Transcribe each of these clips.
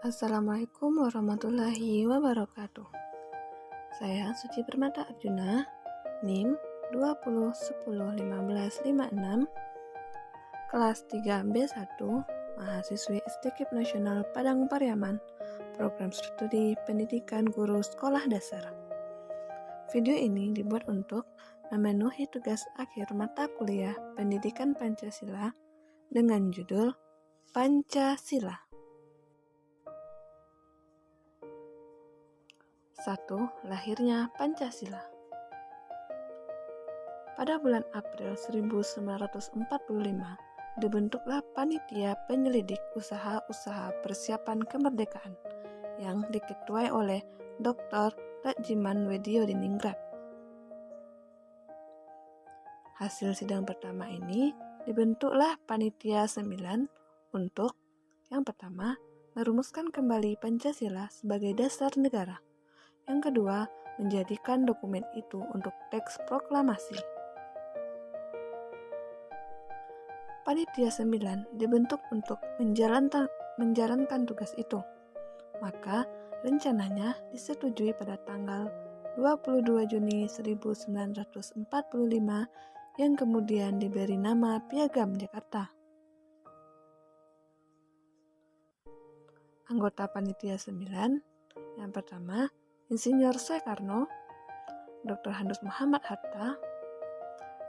Assalamualaikum warahmatullahi wabarakatuh. Saya Suci Permata Arjuna, NIM 20101556, kelas 3B1, mahasiswi STKIP Nasional Padang Pariaman, program studi pendidikan guru sekolah dasar. Video ini dibuat untuk memenuhi tugas akhir mata kuliah pendidikan Pancasila dengan judul Pancasila. 1. Lahirnya Pancasila. Pada bulan April 1945, dibentuklah Panitia Penyelidik Usaha-Usaha Persiapan Kemerdekaan yang diketuai oleh Dr. Rajiman Weddiodiningrat. Hasil sidang pertama ini dibentuklah Panitia 9 untuk yang pertama, merumuskan kembali Pancasila sebagai dasar negara. Yang kedua, menjadikan dokumen itu untuk teks proklamasi. Panitia 9 dibentuk untuk menjalankan tugas itu. Maka, rencananya disetujui pada tanggal 22 Juni 1945 yang kemudian diberi nama Piagam Jakarta. Anggota Panitia 9 yang pertama, Insinyur Soekarno, Dr. Handus Muhammad Hatta,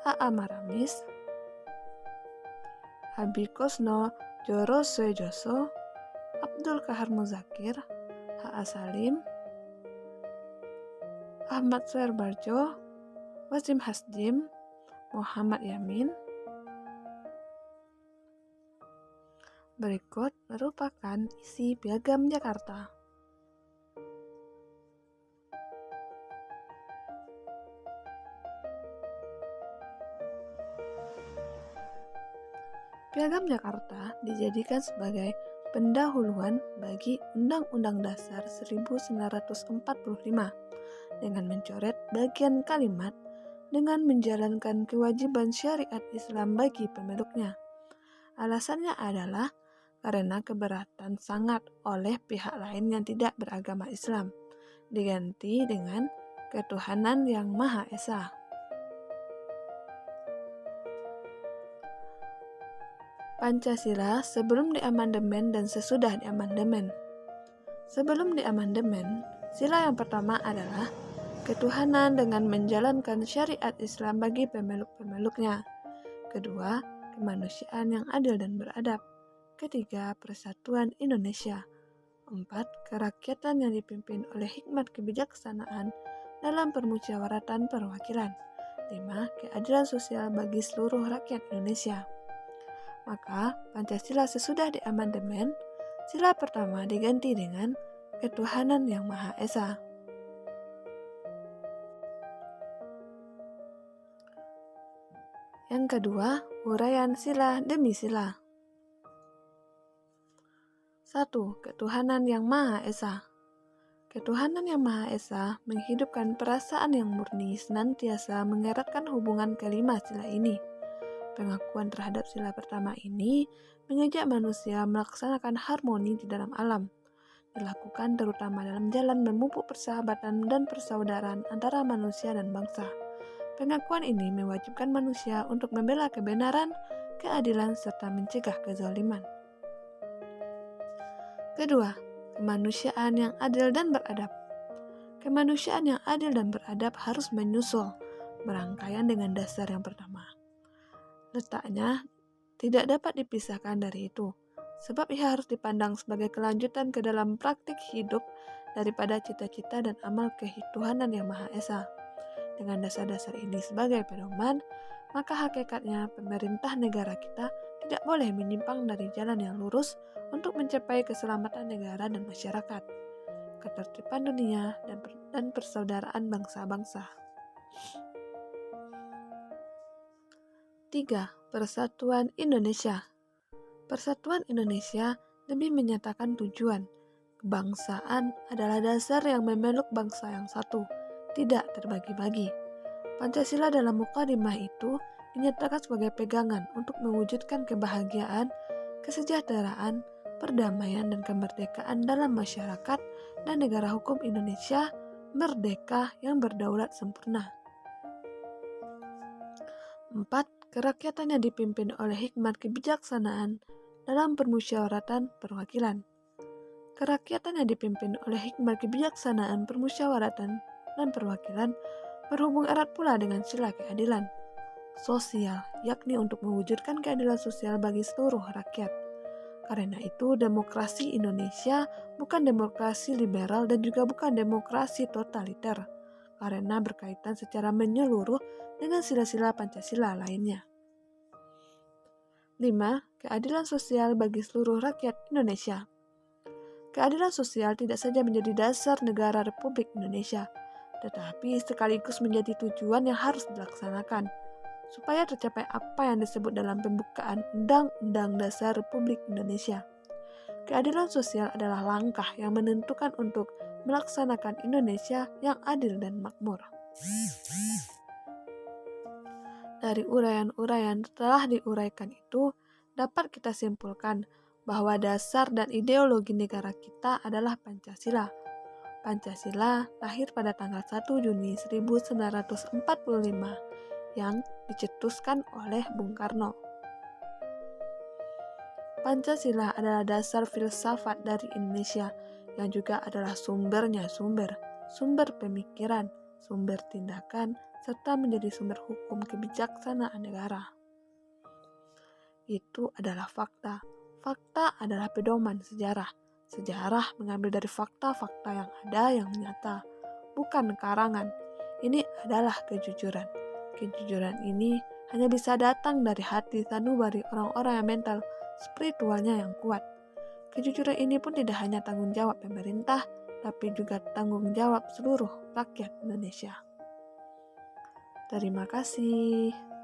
A.A. Maramis, Abi Kosno Joro Suejoso, Abdul Kahar Muzakir, H.A. Salim, Ahmad Suerbarjo, Wasim Hasjim, Muhammad Yamin. Berikut merupakan isi Piagam Jakarta. Piagam Jakarta dijadikan sebagai pendahuluan bagi Undang-Undang Dasar 1945 dengan mencoret bagian kalimat dengan menjalankan kewajiban syariat Islam bagi pemeluknya. Alasannya adalah karena keberatan sangat oleh pihak lain yang tidak beragama Islam, diganti dengan ketuhanan yang Maha Esa. Pancasila sebelum diamandemen dan sesudah diamandemen. Sebelum diamandemen, sila yang pertama adalah ketuhanan dengan menjalankan syariat Islam bagi pemeluk-pemeluknya. Kedua, kemanusiaan yang adil dan beradab. Ketiga, persatuan Indonesia. 4. Kerakyatan yang dipimpin oleh hikmat kebijaksanaan dalam permusyawaratan perwakilan. 5. Keadilan sosial bagi seluruh rakyat Indonesia. Maka, Pancasila sesudah diamandemen, sila pertama diganti dengan ketuhanan yang Maha Esa. Yang kedua, uraian sila demi sila. 1. Ketuhanan yang Maha Esa. Ketuhanan yang Maha Esa menghidupkan perasaan yang murni senantiasa mengeratkan hubungan kelima sila ini. Pengakuan terhadap sila pertama ini mengajak manusia melaksanakan harmoni di dalam alam, dilakukan terutama dalam jalan memupuk persahabatan dan persaudaraan antara manusia dan bangsa. Pengakuan ini mewajibkan manusia untuk membela kebenaran, keadilan, serta mencegah kezaliman. Kedua, kemanusiaan yang adil dan beradab. Kemanusiaan yang adil dan beradab harus menyusul berangkaian dengan dasar yang pertama. Letaknya tidak dapat dipisahkan dari itu, sebab ia harus dipandang sebagai kelanjutan ke dalam praktik hidup daripada cita-cita dan amal ketuhanan yang Maha Esa. Dengan dasar-dasar ini sebagai pedoman, maka hakikatnya pemerintah negara kita tidak boleh menyimpang dari jalan yang lurus untuk mencapai keselamatan negara dan masyarakat, ketertiban dunia, dan persaudaraan bangsa-bangsa. 3. Persatuan Indonesia. Persatuan Indonesia demi menyatakan tujuan kebangsaan adalah dasar yang memeluk bangsa yang satu, tidak terbagi-bagi. Pancasila dalam mukadimah itu dinyatakan sebagai pegangan untuk mewujudkan kebahagiaan, kesejahteraan, perdamaian dan kemerdekaan dalam masyarakat dan negara hukum Indonesia merdeka yang berdaulat sempurna. 4. Kerakyatan yang dipimpin oleh hikmat kebijaksanaan dalam permusyawaratan perwakilan. Kerakyatan yang dipimpin oleh hikmat kebijaksanaan permusyawaratan dan perwakilan berhubung erat pula dengan sila keadilan sosial, yakni untuk mewujudkan keadilan sosial bagi seluruh rakyat. Karena itu, demokrasi Indonesia bukan demokrasi liberal dan juga bukan demokrasi totaliter, karena berkaitan secara menyeluruh dengan sila-sila Pancasila lainnya. 5. Keadilan sosial bagi seluruh rakyat Indonesia. Keadilan sosial tidak saja menjadi dasar negara Republik Indonesia, tetapi sekaligus menjadi tujuan yang harus dilaksanakan, supaya tercapai apa yang disebut dalam pembukaan Undang-Undang Dasar Republik Indonesia. Keadilan sosial adalah langkah yang menentukan untuk melaksanakan Indonesia yang adil dan makmur. Dari uraian-uraian telah diuraikan itu, dapat kita simpulkan bahwa dasar dan ideologi negara kita adalah Pancasila. Pancasila lahir pada tanggal 1 Juni 1945 yang dicetuskan oleh Bung Karno. Pancasila adalah dasar filsafat dari Indonesia yang juga adalah sumber pemikiran, sumber tindakan, serta menjadi sumber hukum kebijaksanaan negara. Itu adalah fakta. Fakta adalah pedoman sejarah. Sejarah mengambil dari fakta-fakta yang ada yang nyata, bukan karangan. Ini adalah kejujuran. Kejujuran ini hanya bisa datang dari hati sanubari orang-orang yang mental spiritualnya yang kuat. Kejujuran ini pun tidak hanya tanggung jawab pemerintah, tapi juga tanggung jawab seluruh rakyat Indonesia. Terima kasih.